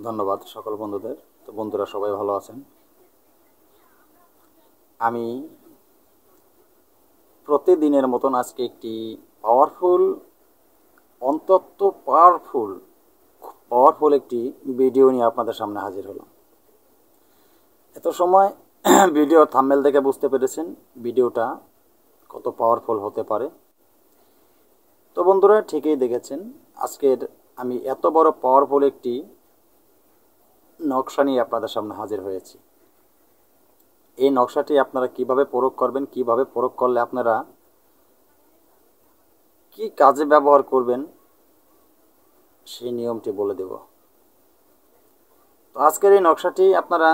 ধন্যবাদ সকল বন্ধুদের। তো বন্ধুরা সবাই ভালো আছেন। আমি প্রতিদিনের মতন আজকে একটি পাওয়ারফুল অন্তত পাওয়ারফুল একটি ভিডিও নিয়ে আপনাদের সামনে হাজির হলাম। এত সময় ভিডিও থাম্বনেল দেখে বুঝতে পেরেছেন ভিডিওটা কত পাওয়ারফুল হতে পারে। তো বন্ধুরা ঠিকই দেখেছেন, আজকের আমি এত বড় পাওয়ারফুল একটি নকশা নিয়ে আপনাদের সামনে হাজির হয়েছি। এই নকশাটি আপনারা কিভাবে প্রয়োগ করবেন, কিভাবে প্রয়োগ করলে আপনারা কি কাজে ব্যবহার করবেন সেই নিয়মটি বলে দেব। তো আজকের এই নকশাটি আপনারা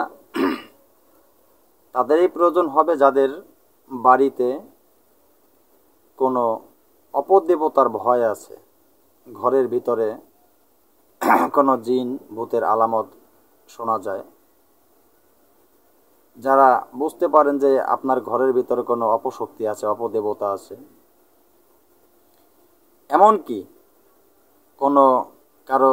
তাদেরই প্রয়োজন হবে যাদের বাড়িতে কোনো অপদেবতার ভয় আছে, ঘরের ভিতরে কোনো জিন ভূতের আলামত শোনা যায়, যারা বুঝতে পারেন যে আপনার ঘরের ভিতরে কোনো অপশক্তি আছে, অপদেবতা আছে, এমনকি কোনো কারো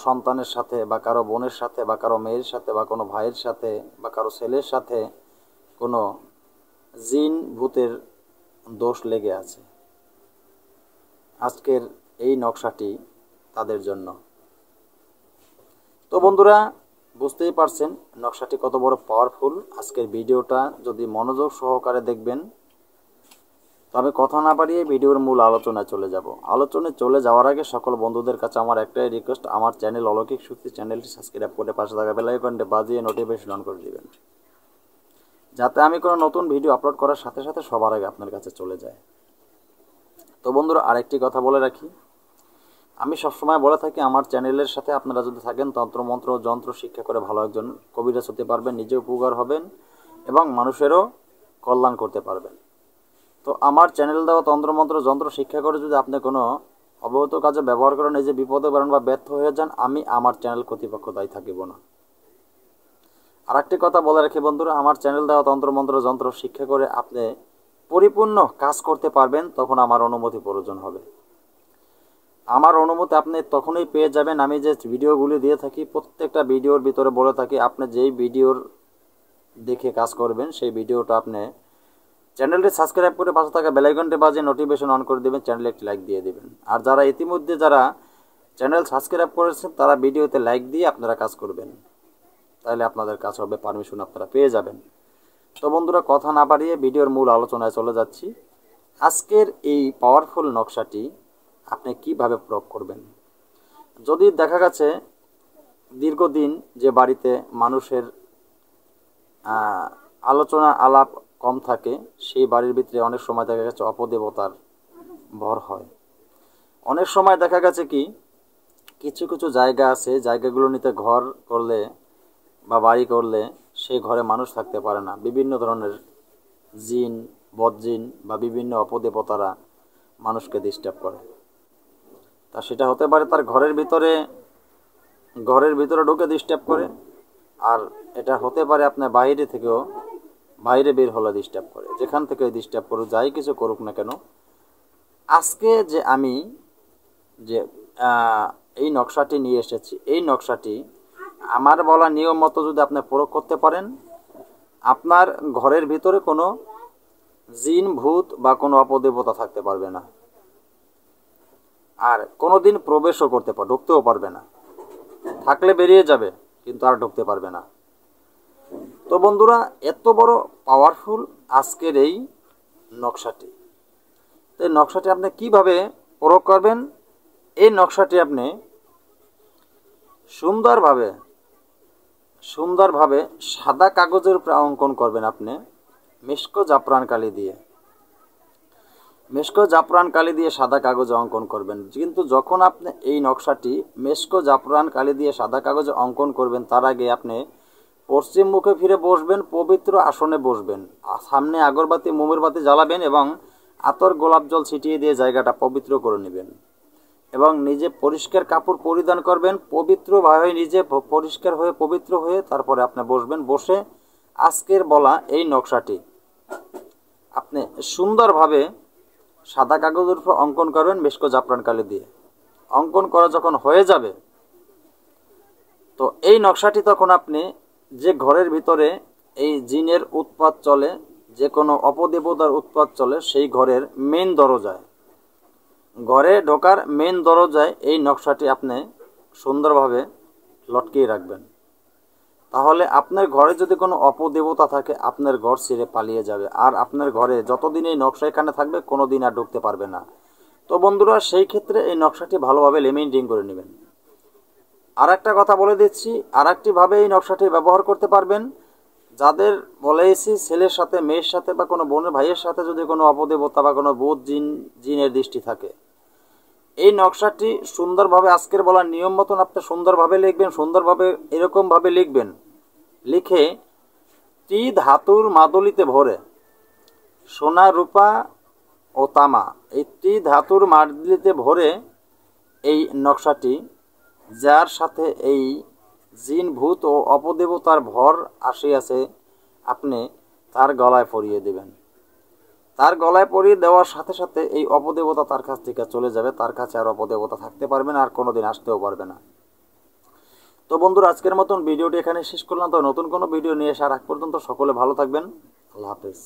সন্তানের সাথে বা কারো বোনের সাথে বা কারো মেয়ের সাথে বা কোনো ভাইয়ের সাথে বা কারো ছেলের সাথে কোনো জিন ভূতের দোষ লেগে আছে, আজকের এই নকশাটি তাদের জন্য। তো বন্ধুরা বুঝতেই পারছেন নকশাটি কত বড় পাওয়ারফুল। আজকের ভিডিওটা যদি মনোযোগ সহকারে দেখবেন, তবে কথা না বাড়িয়ে ভিডিওর মূল আলোচনায় চলে যাওয়ার আগে সকল বন্ধুদের কাছে আমার একটাই রিকোয়েস্ট, আমার চ্যানেল অলৌকিক শক্তি চ্যানেলটি সাবস্ক্রাইব করে পাশে থাকা বেল আইকনটি বাজিয়ে নোটিফিকেশন অন করে দিবেন, যাতে আমি কোনো নতুন ভিডিও আপলোড করার সাথে সাথে সবার আগে আপনার কাছে চলে যায়। তো বন্ধুরা আরেকটি কথা বলে রাখি, আমি সবসময় বলে থাকি আমার চ্যানেলের সাথে আপনারা যদি থাকেন তন্ত্রমন্ত্র যন্ত্র শিক্ষা করে ভালো একজন কবিরাজ হতে পারবেন, নিজে উপকার হবেন এবং মানুষেরও কল্যাণ করতে পারবেন। তো আমার চ্যানেল দেওয়া তন্ত্রমন্ত্র যন্ত্র শিক্ষা করে যদি আপনি কোনো অবগত কাজে ব্যবহার করেন, নিজে বিপদে পড়েন বা ব্যর্থ হয়ে যান, আমি আমার চ্যানেল কর্তৃপক্ষ দায়ী থাকিব না। আর একটি কথা বলে রাখি বন্ধুরা, আমার চ্যানেল দেওয়া তন্ত্রমন্ত্র যন্ত্র শিক্ষা করে আপনি পরিপূর্ণ কাজ করতে পারবেন, তখন আমার অনুমতি প্রয়োজন হবে। আমার অনুমতি আপনি তখনই পেয়ে যাবেন। আমি যে ভিডিওগুলি দিয়ে থাকি প্রত্যেকটা ভিডিওর ভিতরে বলে থাকি আপনি যেই ভিডিওর দেখে কাজ করবেন সেই ভিডিওটা আপনি চ্যানেলটি সাবস্ক্রাইব করে পাশে থাকা বেল আইকনটি বাজিয়ে নোটিফিকেশন অন করে দেবেন, চ্যানেলে একটি লাইক দিয়ে দেবেন। আর যারা ইতিমধ্যে যারা চ্যানেল সাবস্ক্রাইব করেছেন তারা ভিডিওতে লাইক দিয়ে আপনারা কাজ করবেন, তাহলে আপনাদের কাজ হবে, পারমিশন আপনারা পেয়ে যাবেন। তো বন্ধুরা কথা না বাড়িয়ে ভিডিওর মূল আলোচনায় চলে যাচ্ছি। আজকের এই পাওয়ারফুল নকশাটি আপনি কিভাবে প্রয়োগ করবেন। যদি দেখা গেছে দীর্ঘদিন যে বাড়িতে মানুষের আলোচনা আলাপ কম থাকে, সেই বাড়ির ভিতরে অনেক সময় দেখা গেছে অপদেবতার ভর হয়। অনেক সময় দেখা গেছে কি কিছু কিছু জায়গা আছে, জায়গাগুলো নিতে ঘর করলে বা বাড়ি করলে সেই ঘরে মানুষ থাকতে পারে না, বিভিন্ন ধরনের জিন বদজিন বা বিভিন্ন অপদেবতারা মানুষকে ডিস্টার্ব করে। তা সেটা হতে পারে তার ঘরের ভিতরে ঢুকে ডিস্টার্ব করে, আর এটা হতে পারে আপনার বাইরে বের হলে ডিস্টার্ব করে, যেখান থেকে ডিস্টার্ব করুক, যাই কিছু করুক না কেন। আজকে যে আমি যে এই নকশাটি নিয়ে এসেছি, এই নকশাটি আমার বলা নিয়ম মতো যদি আপনি প্রয়োগ করতে পারেন, আপনার ঘরের ভিতরে কোনো জিন ভূত বা কোনো অপদেবতা থাকতে পারবে না, আর কোনোদিন প্রবেশও ঢুকতেও পারবে না। থাকলে বেরিয়ে যাবে কিন্তু আর ঢুকতে পারবে না। তো বন্ধুরা এত বড় পাওয়ারফুল আজকের এই নকশাটি। তো এই নকশাটি আপনি কিভাবে প্রয়োগ করবেন, এই নকশাটি আপনি সুন্দরভাবে সাদা কাগজের উপরে অঙ্কন করবেন। আপনি মেশকো জাফরান কালি দিয়ে সাদা কাগজে অঙ্কন করবেন। কিন্তু যখন আপনি এই নকশাটি মেশকো জাফরান কালি দিয়ে সাদা কাগজে অঙ্কন করবেন, তার আগে আপনি পশ্চিম মুখে ফিরে বসবেন, পবিত্র আসনে বসবেন, সামনে আগরবাতি মোমের বাতি জ্বালাবেন এবং আতর গোলাপ জল ছিটিয়ে দিয়ে জায়গাটা পবিত্র করে নেবেন এবং নিজে পরিষ্কার কাপড় পরিধান করবেন, পবিত্রভাবে নিজে পরিষ্কার হয়ে পবিত্র হয়ে তারপরে আপনি বসবেন। বসে আজকের বলা এই নকশাটি আপনি সুন্দরভাবে সাদা কাগজের উপর অঙ্কন করবেন মেশকো জাফরান কালি দিয়ে। অঙ্কন করা যখন হয়ে যাবে তো এই নকশাটি তখন আপনি যে ঘরের ভিতরে এই জিনের উৎপাত চলে, যে কোনো অপদেবতার উৎপাত চলে, সেই ঘরের মেন দরজায়, ঘরে ঢোকার মেন দরজায় এই নকশাটি আপনি সুন্দরভাবে লটকিয়ে রাখবেন। তাহলে আপনার ঘরে যদি কোনো অপদেবতা থাকে আপনার ঘর ছেড়ে পালিয়ে যাবে, আর আপনার ঘরে যতদিন এই নকশা এখানে থাকবে কোনো দিন আর ঢুকতে পারবে না। তো বন্ধুরা, সেই ক্ষেত্রে এই নকশাটি ভালোভাবে লেমিনেটিং করে নেবেন। আর একটা কথা বলে দিচ্ছি, আর একটিভাবে এই নকশাটি ব্যবহার করতে পারবেন। যাদের বলেছি ছেলের সাথে, মেয়ের সাথে বা কোনো বোনের ভাইয়ের সাথে যদি কোনো অপদেবতা বা কোনো ভূত জিনের দৃষ্টি থাকে, এই নকশাটি সুন্দরভাবে আজকের বলার নিয়ম মতন আপনি সুন্দরভাবে লিখবেন। সুন্দরভাবে এরকমভাবে লিখবেন, লিখে টি ধাতুর মাদুলিতে ভরে সোনা, রূপা ও তামা, এই টি ধাতুর মাদুলিতে ভরে এই নকশাটি, যার সাথে এই জিন, ভূত ও অপদেবতার ভর আসিয়াছে, আপনি তার গলায় পরিয়ে দেবেন। তার গলায় পরিয়ে দেওয়ার সাথে সাথে এই অপদেবতা তার কাছ থেকে চলে যাবে। তার কাছে আর অপদেবতা থাকতে পারবে না, আর কোনোদিন আসতেও পারবে না। তো বন্ধুরা, আজকের মতন ভিডিওটি এখানে শেষ করলাম। তো নতুন কোনো ভিডিও নিয়ে আসার আগ পর্যন্ত সকলে ভালো থাকবেন। আল্লাহ হাফেজ।